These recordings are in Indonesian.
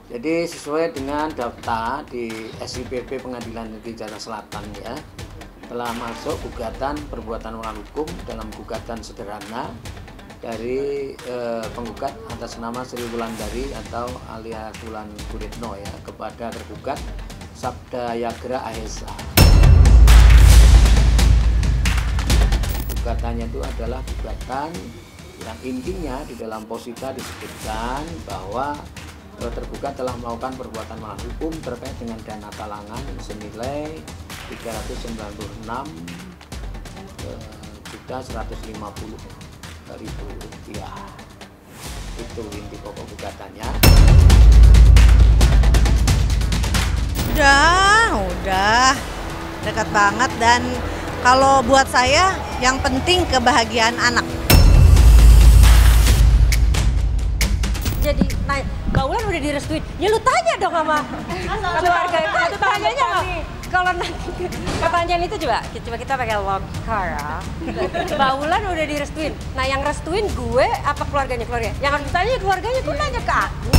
Jadi sesuai dengan daftar di SIPP Pengadilan Negeri Jakarta Selatan ya, telah masuk gugatan perbuatan melawan hukum dalam gugatan sederhana dari penggugat atas nama Sri Wulandari atau alias Wulan Guritno ya, kepada tergugat Sabda Yagra ASH. Gugatannya itu adalah gugatan yang intinya di dalam posita disebutkan bahwa tergugat telah melakukan perbuatan melawan hukum terkait dengan dana talangan senilai 396.150.000 rupiah. Itu inti pokok gugatannya. Udah dekat banget, dan kalau buat saya yang penting kebahagiaan anak. Jadi Mbak Wulan udah direstuin, ya lu tanya dong sama keluarga itu. Tanyanya kalau nanti pertanyaan itu coba kita pakai logika ya. Mbak Wulan udah direstuin, nah yang restuin gue apa keluarganya? Yang harus ditanya keluarganya, tuh nanya ke aku.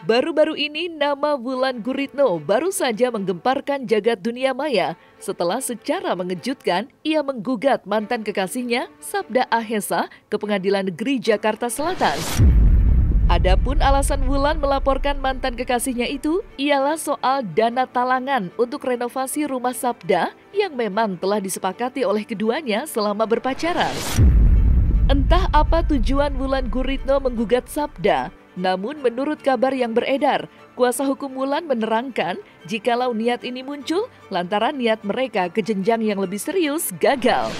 Baru-baru ini nama Wulan Guritno baru saja menggemparkan jagat dunia maya setelah secara mengejutkan ia menggugat mantan kekasihnya Sabda ASH ke Pengadilan Negeri Jakarta Selatan. Adapun alasan Wulan melaporkan mantan kekasihnya itu ialah soal dana talangan untuk renovasi rumah Sabda yang memang telah disepakati oleh keduanya selama berpacaran. Entah apa tujuan Wulan Guritno menggugat Sabda, namun menurut kabar yang beredar, kuasa hukum Wulan menerangkan jikalau niat ini muncul lantaran niat mereka ke jenjang yang lebih serius gagal.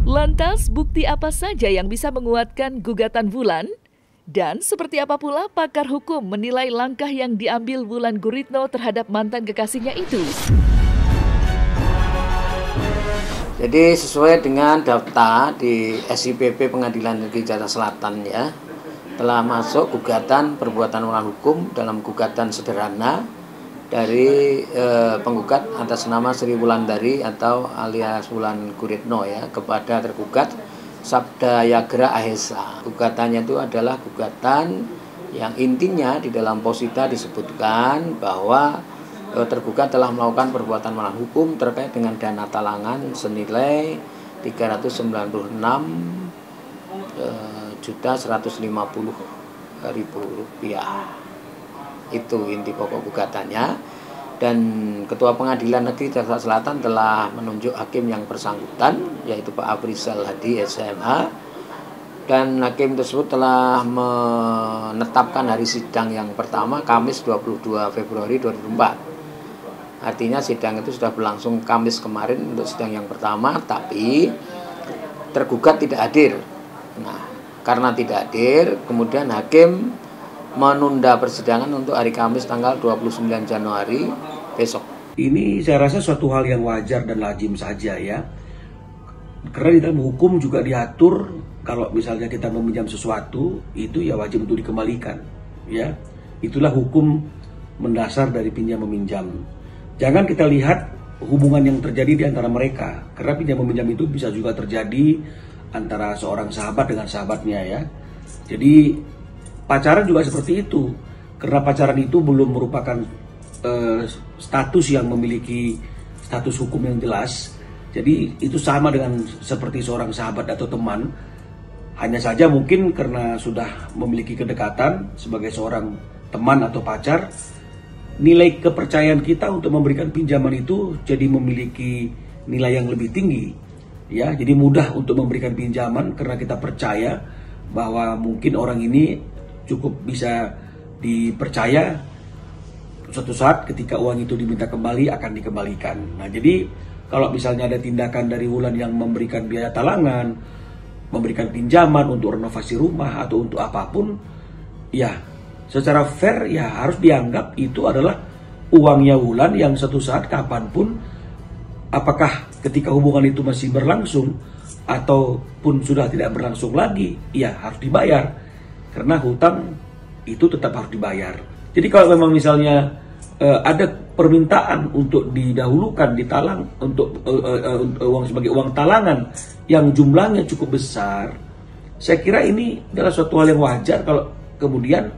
Lantas bukti apa saja yang bisa menguatkan gugatan Wulan? Dan seperti apa pula pakar hukum menilai langkah yang diambil Wulan Guritno terhadap mantan kekasihnya itu? Jadi sesuai dengan daftar di SIPP Pengadilan Negeri Jakarta Selatan ya, telah masuk gugatan perbuatan melawan hukum dalam gugatan sederhana dari penggugat atas nama Sri Wulandari atau alias Wulan Guritno ya, kepada tergugat Sabda Yagra ASH. Gugatannya itu adalah gugatan yang intinya di dalam posita disebutkan bahwa tergugat telah melakukan perbuatan melawan hukum terkait dengan dana talangan senilai 396.150.000 rupiah. Itu inti pokok gugatannya. Dan Ketua Pengadilan Negeri Jakarta Selatan telah menunjuk hakim yang bersangkutan, yaitu Pak Afrizal Hadi SMH, dan hakim tersebut telah menetapkan hari sidang yang pertama Kamis 22 Februari 2004. Artinya sidang itu sudah berlangsung Kamis kemarin untuk sidang yang pertama, tapi tergugat tidak hadir. Nah, karena tidak hadir, kemudian hakim menunda persidangan untuk hari Kamis tanggal 29 Januari besok. Ini saya rasa suatu hal yang wajar dan lazim saja ya. Karena di dalam hukum juga diatur kalau misalnya kita meminjam sesuatu itu ya wajib untuk dikembalikan. Ya, itulah hukum mendasar dari pinjam meminjam. Jangan kita lihat hubungan yang terjadi di antara mereka, karena pinjam meminjam itu bisa juga terjadi antara seorang sahabat dengan sahabatnya ya. Jadi pacaran juga seperti itu, karena pacaran itu belum merupakan status yang memiliki status hukum yang jelas. Jadi itu sama dengan seperti seorang sahabat atau teman. Hanya saja mungkin karena sudah memiliki kedekatan sebagai seorang teman atau pacar, nilai kepercayaan kita untuk memberikan pinjaman itu jadi memiliki nilai yang lebih tinggi. Ya, jadi mudah untuk memberikan pinjaman karena kita percaya bahwa mungkin orang ini cukup bisa dipercaya. Suatu saat ketika uang itu diminta kembali akan dikembalikan. Nah, jadi kalau misalnya ada tindakan dari Wulan yang memberikan biaya talangan, memberikan pinjaman untuk renovasi rumah atau untuk apapun, ya secara fair ya harus dianggap itu adalah uangnya Wulan yang suatu saat kapanpun, apakah ketika hubungan itu masih berlangsung ataupun sudah tidak berlangsung lagi, ya harus dibayar. Karena hutang itu tetap harus dibayar. Jadi kalau memang misalnya ada permintaan untuk didahulukan ditalang untuk uang sebagai uang talangan yang jumlahnya cukup besar, saya kira ini adalah suatu hal yang wajar kalau kemudian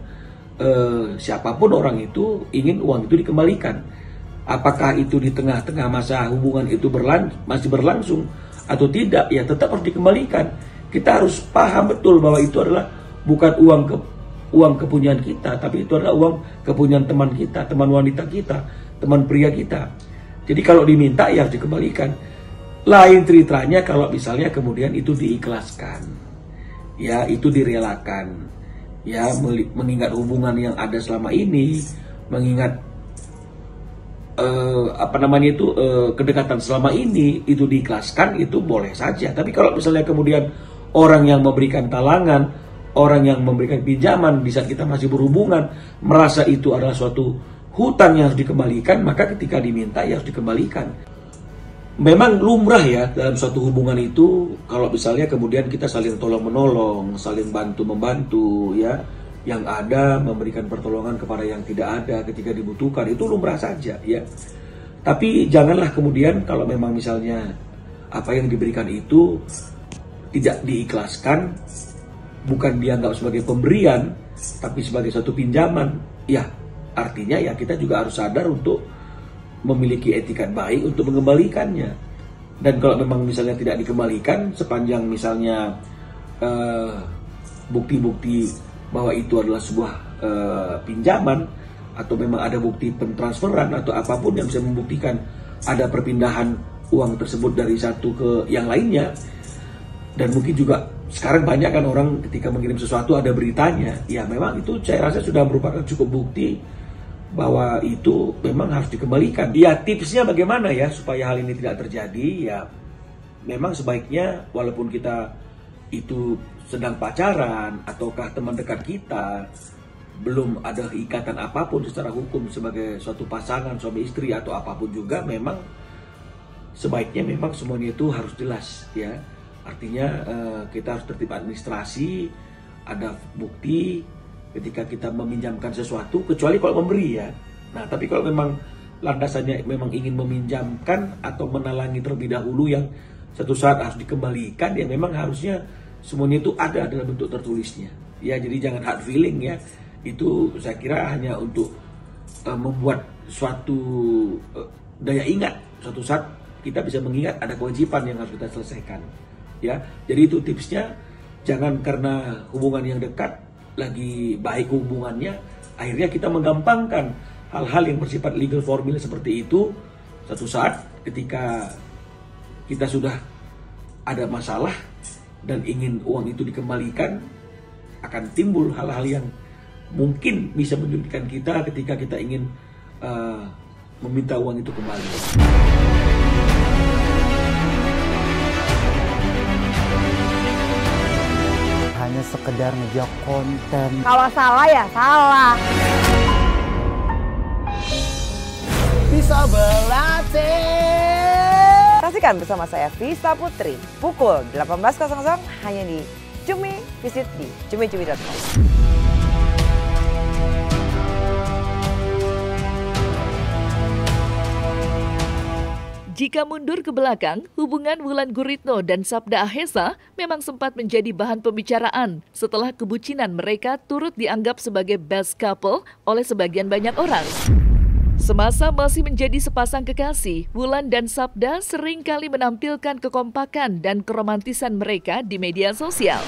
siapapun orang itu ingin uang itu dikembalikan. Apakah itu di tengah-tengah masa hubungan itu masih berlangsung atau tidak, ya tetap harus dikembalikan. Kita harus paham betul bahwa itu adalah bukan uang kepunyaan kita, tapi itu adalah uang kepunyaan teman kita, teman wanita kita, teman pria kita. Jadi kalau diminta ya harus dikembalikan. Lain ceritanya kalau misalnya kemudian itu diikhlaskan, ya itu direlakan, ya mengingat hubungan yang ada selama ini, mengingat kedekatan selama ini, itu diikhlaskan, itu boleh saja. Tapi kalau misalnya kemudian orang yang memberikan talangan, orang yang memberikan pinjaman di saat kita masih berhubungan merasa itu adalah suatu hutang yang harus dikembalikan, maka ketika diminta ya harus dikembalikan. Memang lumrah ya dalam suatu hubungan itu, kalau misalnya kemudian kita saling tolong menolong, saling bantu membantu, ya, yang ada memberikan pertolongan kepada yang tidak ada ketika dibutuhkan, itu lumrah saja, ya. Tapi janganlah kemudian kalau memang misalnya apa yang diberikan itu tidak diikhlaskan, bukan dianggap sebagai pemberian, tapi sebagai suatu pinjaman, ya artinya ya kita juga harus sadar untuk memiliki etikat baik untuk mengembalikannya. Dan kalau memang misalnya tidak dikembalikan, sepanjang misalnya bukti-bukti bahwa itu adalah sebuah pinjaman, atau memang ada bukti pentransferan atau apapun yang bisa membuktikan ada perpindahan uang tersebut dari satu ke yang lainnya. Dan mungkin juga sekarang banyak kan orang ketika mengirim sesuatu ada beritanya, ya memang itu saya rasa sudah merupakan cukup bukti bahwa itu memang harus dikembalikan. Ya tipsnya bagaimana ya supaya hal ini tidak terjadi, ya memang sebaiknya walaupun kita itu sedang pacaran ataukah teman dekat kita, belum ada ikatan apapun secara hukum sebagai suatu pasangan suami istri atau apapun juga, memang sebaiknya memang semuanya itu harus jelas, ya. Artinya kita harus tertib administrasi, ada bukti ketika kita meminjamkan sesuatu, kecuali kalau memberi, ya. Nah, tapi kalau memang landasannya memang ingin meminjamkan atau menalangi terlebih dahulu yang satu saat harus dikembalikan, ya memang harusnya semuanya itu ada dalam bentuk tertulisnya. Ya, jadi jangan hard feeling, ya. Itu saya kira hanya untuk membuat suatu daya ingat. Suatu saat kita bisa mengingat ada kewajiban yang harus kita selesaikan. Ya, jadi itu tipsnya, jangan karena hubungan yang dekat lagi baik hubungannya, akhirnya kita menggampangkan hal-hal yang bersifat legal formal seperti itu. Suatu saat ketika kita sudah ada masalah dan ingin uang itu dikembalikan, akan timbul hal-hal yang mungkin bisa menyulitkan kita ketika kita ingin meminta uang itu kembali. Hanya sekedar ngejok konten. Kalau salah ya salah. Bisa berlatih. Saksikan bersama saya Vista Putri pukul 18.00 hanya di Cumi. Visit di cumi-cumi.com. Jika mundur ke belakang, hubungan Wulan Guritno dan Sabda Ahesa memang sempat menjadi bahan pembicaraan setelah kebucinan mereka turut dianggap sebagai best couple oleh sebagian banyak orang. Semasa masih menjadi sepasang kekasih, Wulan dan Sabda sering kali menampilkan kekompakan dan keromantisan mereka di media sosial.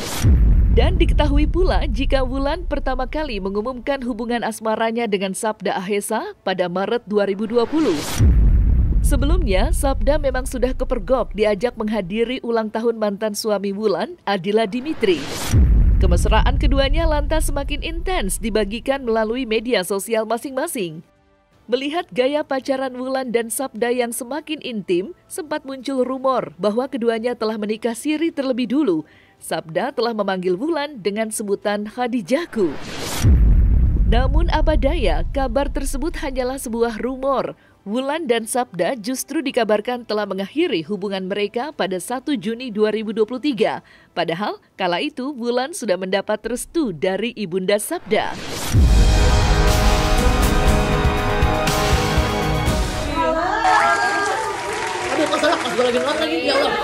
Dan diketahui pula jika Wulan pertama kali mengumumkan hubungan asmaranya dengan Sabda Ahesa pada Maret 2020. Sebelumnya, Sabda memang sudah kepergok diajak menghadiri ulang tahun mantan suami Wulan, Adila Dimitri. Kemesraan keduanya lantas semakin intens dibagikan melalui media sosial masing-masing. Melihat gaya pacaran Wulan dan Sabda yang semakin intim, sempat muncul rumor bahwa keduanya telah menikah siri terlebih dulu. Sabda telah memanggil Wulan dengan sebutan Khadijahku. Namun apa daya, kabar tersebut hanyalah sebuah rumor. Wulan dan Sabda justru dikabarkan telah mengakhiri hubungan mereka pada 1 Juni 2023. Padahal kala itu Wulan sudah mendapat restu dari ibunda Sabda. salah pas gue lagi nonton lagi, ya Allah.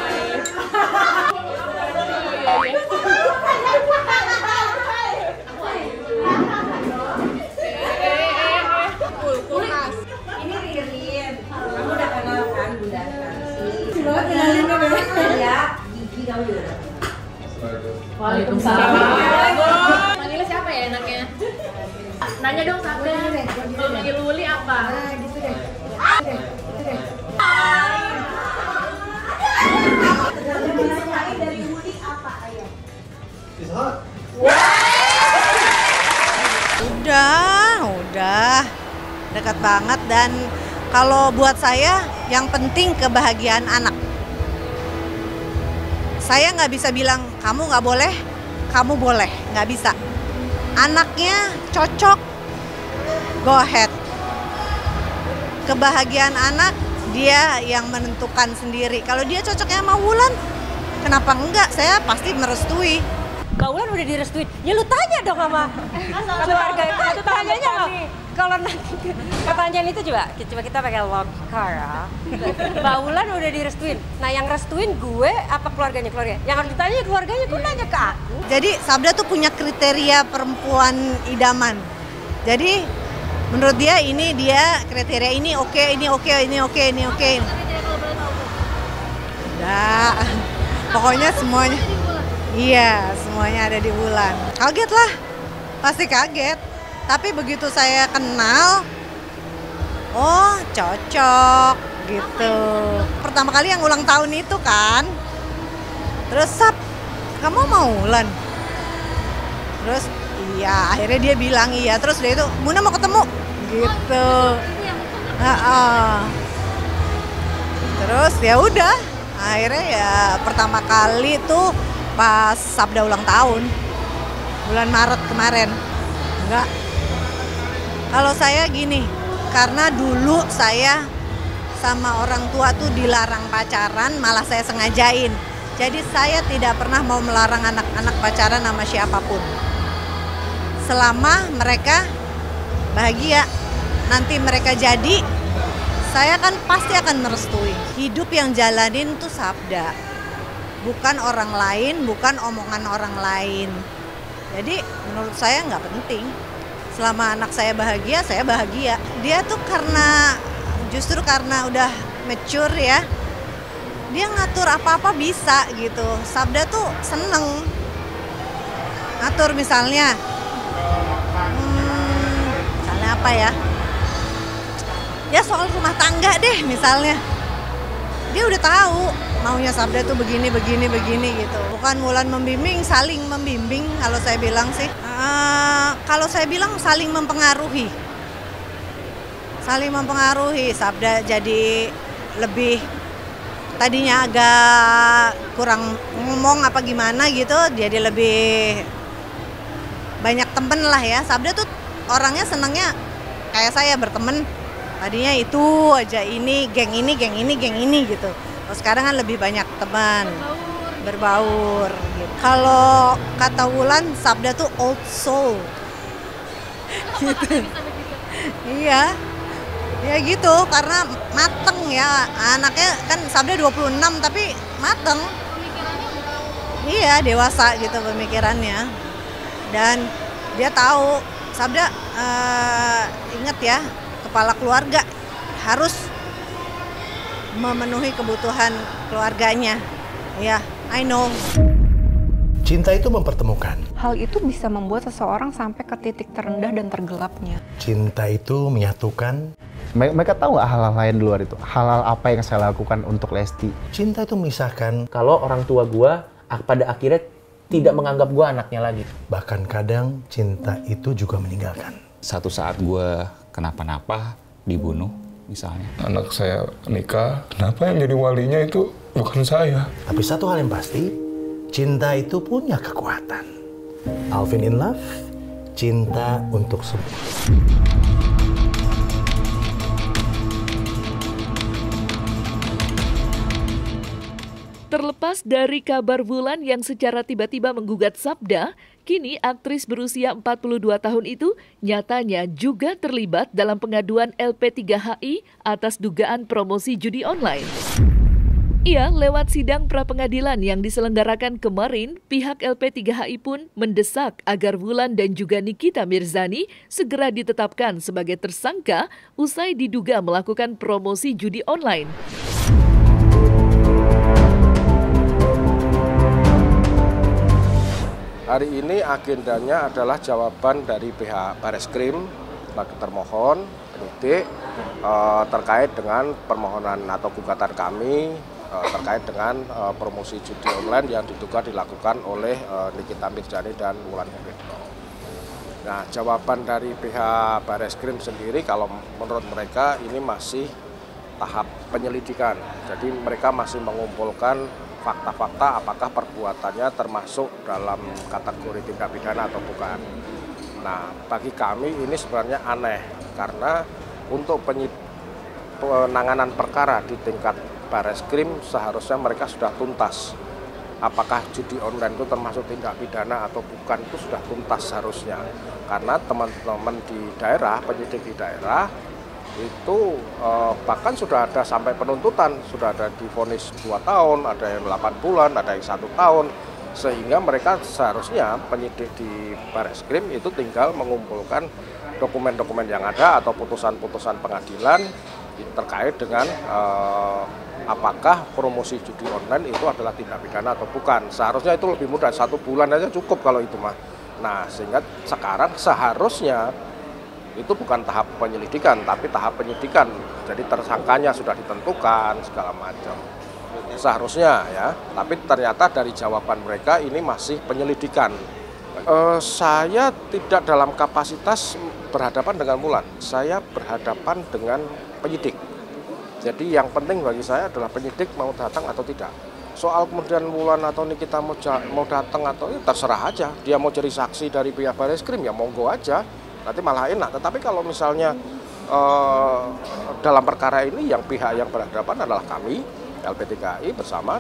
Ini Ririn, kamu udah kenal kan Bunda Nancy? Coba kenalin deh. Ya, Gigi kamu juga. Waalaikumsalam. Panggilnya siapa ya enaknya? Nanya dong Sabda. Kalau manggil Wuli apa? Nah, gitu deh. Dari Wuli apa, ayo? Udah dekat banget. Dan kalau buat saya yang penting kebahagiaan anak. Saya nggak bisa bilang kamu nggak boleh, kamu boleh, nggak bisa. Anaknya cocok, go ahead. Kebahagiaan anak dia yang menentukan sendiri. Kalau dia cocoknya sama Wulan, kenapa enggak? Saya pasti merestui. Mbak Wulan udah direstuin, ya lu tanya dong sama keluarga itu. Tanyanya nggak? Kalau nanti pertanyaan itu coba kita pakai logcar ya. Mbak Wulan udah direstuin. Nah yang restuin gue apa keluarganya? Yang harus ditanya keluarganya, gue nanya ke aku. Jadi Sabda tuh punya kriteria perempuan idaman. Jadi menurut dia ini dia kriteria ini oke, ini oke, ini oke, ini oke. Udah, pokoknya semuanya. Iya, semuanya ada di Wulan. Kaget lah, pasti kaget. Tapi begitu saya kenal, oh cocok gitu. Pertama kali yang ulang tahun itu kan, terus Sab, kamu mau Wulan? Terus iya, akhirnya dia bilang iya. Terus dia itu, Muna mau ketemu, gitu. Terus ya udah, akhirnya ya pertama kali tuh pas Sabda ulang tahun, bulan Maret kemarin. Enggak. Kalau saya gini, karena dulu saya sama orang tua tuh dilarang pacaran, malah saya sengajain. Jadi saya tidak pernah mau melarang anak-anak pacaran sama siapapun. Selama mereka bahagia, nanti mereka jadi, saya kan pasti akan merestui. Hidup yang jalanin tuh Sabda, bukan orang lain, bukan omongan orang lain. Jadi menurut saya nggak penting. Selama anak saya bahagia, saya bahagia. Dia tuh justru karena udah mature ya, dia ngatur apa-apa bisa gitu. Sabda tuh seneng ngatur misalnya apa ya? Ya soal rumah tangga deh misalnya. Dia udah tahu maunya Sabda tuh begini gitu. Bukan Wulan membimbing, saling membimbing kalau saya bilang sih. Kalau saya bilang saling mempengaruhi. Saling mempengaruhi. Sabda jadi lebih, tadinya agak kurang ngomong apa gimana gitu, jadi lebih banyak temen lah ya. Sabda tuh orangnya senangnya kayak saya berteman. Tadinya itu aja, ini geng ini gitu. Terus sekarang kan lebih banyak teman, berbaur gitu. Kalau kata Wulan, Sabda tuh old soul. Gitu. Iya. Ya gitu, karena mateng ya. Anaknya kan Sabda 26 tapi mateng. Iya, dewasa gitu pemikirannya. Dan dia tahu, Sabda inget ya, kepala keluarga harus memenuhi kebutuhan keluarganya. Ya, I know. Cinta itu mempertemukan. Hal itu bisa membuat seseorang sampai ke titik terendah dan tergelapnya. Cinta itu menyatukan. Mereka tahu nggak hal-hal lain di luar itu? Hal-hal apa yang saya lakukan untuk Lesti? Cinta itu memisahkan. Kalau orang tua gua pada akhirnya tidak menganggap gua anaknya lagi. Bahkan kadang cinta itu juga meninggalkan. Satu saat gua kenapa-napa, dibunuh misalnya. Anak saya nikah, kenapa yang jadi walinya itu bukan saya? Tapi satu hal yang pasti, cinta itu punya kekuatan. Alvin in Love, cinta untuk semua. Terlepas dari kabar Wulan yang secara tiba-tiba menggugat Sabda, kini aktris berusia 42 tahun itu nyatanya juga terlibat dalam pengaduan LP3HI atas dugaan promosi judi online. Ya, lewat sidang pra-pengadilan yang diselenggarakan kemarin, pihak LP3HI pun mendesak agar Wulan dan juga Nikita Mirzani segera ditetapkan sebagai tersangka usai diduga melakukan promosi judi online. Hari ini agendanya adalah jawaban dari pihak Bareskrim bagi termohon, penyidik, terkait dengan permohonan atau gugatan kami terkait dengan promosi judi online yang diduga dilakukan oleh Nikita Mirzani dan Wulan Guritno. Nah, jawaban dari pihak Bareskrim sendiri kalau menurut mereka ini masih tahap penyelidikan. Jadi mereka masih mengumpulkan fakta-fakta apakah perbuatannya termasuk dalam kategori tindak pidana atau bukan. Nah, bagi kami ini sebenarnya aneh karena untuk penanganan perkara di tingkat Bareskrim seharusnya mereka sudah tuntas. Apakah judi online itu termasuk tindak pidana atau bukan itu sudah tuntas seharusnya. Karena teman-teman di daerah, penyidik di daerah itu bahkan sudah ada sampai penuntutan, sudah ada divonis 2 tahun, ada yang 8 bulan, ada yang 1 tahun. Sehingga mereka seharusnya penyidik di Bareskrim itu tinggal mengumpulkan dokumen-dokumen yang ada atau putusan-putusan pengadilan terkait dengan apakah promosi judi online itu adalah tindak pidana atau bukan. Seharusnya itu lebih mudah, 1 bulan aja cukup kalau itu mah. Nah, sehingga sekarang seharusnya itu bukan tahap penyelidikan, tapi tahap penyidikan. Jadi tersangkanya sudah ditentukan, segala macam. Seharusnya ya, tapi ternyata dari jawaban mereka ini masih penyelidikan. Saya tidak dalam kapasitas berhadapan dengan Wulan, saya berhadapan dengan penyidik. Jadi yang penting bagi saya adalah penyidik mau datang atau tidak. Soal kemudian Wulan atau Nikita mau datang atau terserah aja. Dia mau jadi saksi dari pihak Bareskrim ya monggo aja. Nanti malah enak. Tetapi kalau misalnya dalam perkara ini yang pihak yang berhadapan adalah kami, LP3HI bersama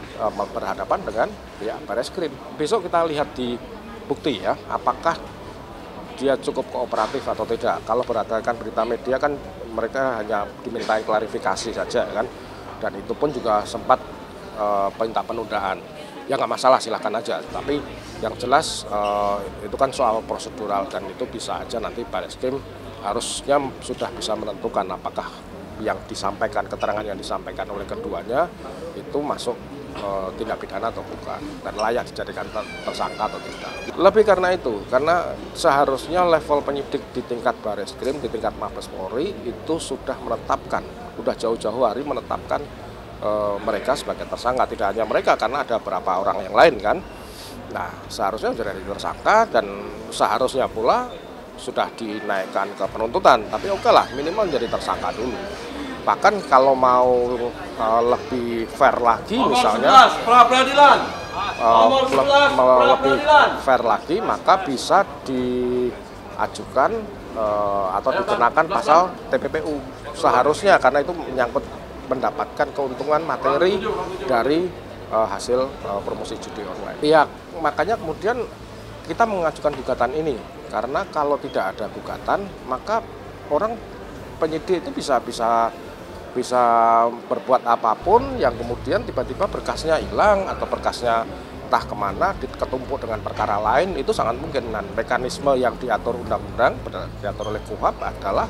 berhadapan dengan pihak Bareskrim. Besok kita lihat di bukti ya, apakah dia cukup kooperatif atau tidak. Kalau berdasarkan berita media kan mereka hanya dimintai klarifikasi saja kan, dan itu pun juga sempat minta penundaan. Ya nggak masalah, silahkan aja. Tapi yang jelas itu kan soal prosedural dan itu bisa aja nanti Bareskrim harusnya sudah bisa menentukan apakah yang disampaikan, keterangan yang disampaikan oleh keduanya itu masuk tindak pidana atau bukan dan layak dijadikan tersangka atau tidak. Lebih karena itu, karena seharusnya level penyidik di tingkat Bareskrim, di tingkat Mabes Polri itu sudah menetapkan, sudah jauh-jauh hari menetapkan mereka sebagai tersangka. Tidak hanya mereka, karena ada beberapa orang yang lain kan. Nah, seharusnya menjadi tersangka dan seharusnya pula sudah dinaikkan ke penuntutan. Tapi oke lah, minimal menjadi tersangka dulu. Bahkan kalau mau lebih fair lagi misalnya, lebih fair lagi maka bisa diajukan atau dikenakan pasal TPPU seharusnya, karena itu menyangkut mendapatkan keuntungan materi dari hasil promosi judi online. Ya, makanya kemudian kita mengajukan gugatan ini karena kalau tidak ada gugatan maka orang penyidik itu bisa berbuat apapun yang kemudian tiba-tiba berkasnya hilang atau berkasnya entah kemana ketumpuk dengan perkara lain, itu sangat mungkin. Dan mekanisme yang diatur undang-undang, diatur oleh KUHP adalah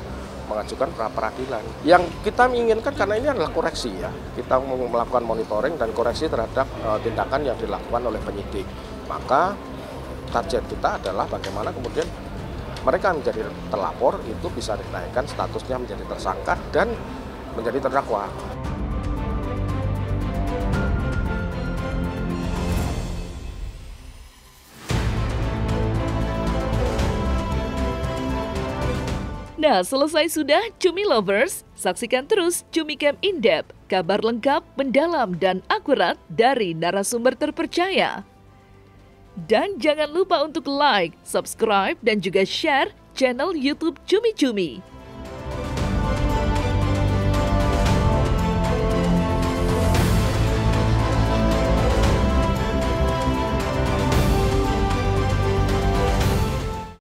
mengajukan pra peradilan. Yang kita inginkan karena ini adalah koreksi ya, kita mau melakukan monitoring dan koreksi terhadap tindakan yang dilakukan oleh penyidik. Maka target kita adalah bagaimana kemudian mereka menjadi terlapor itu bisa dinaikkan statusnya menjadi tersangka dan menjadi terdakwa. Nah, selesai sudah Cumi Lovers? Saksikan terus Cumi Camp In-Depth, kabar lengkap, mendalam, dan akurat dari narasumber terpercaya. Dan jangan lupa untuk like, subscribe, dan juga share channel YouTube Cumi Cumi.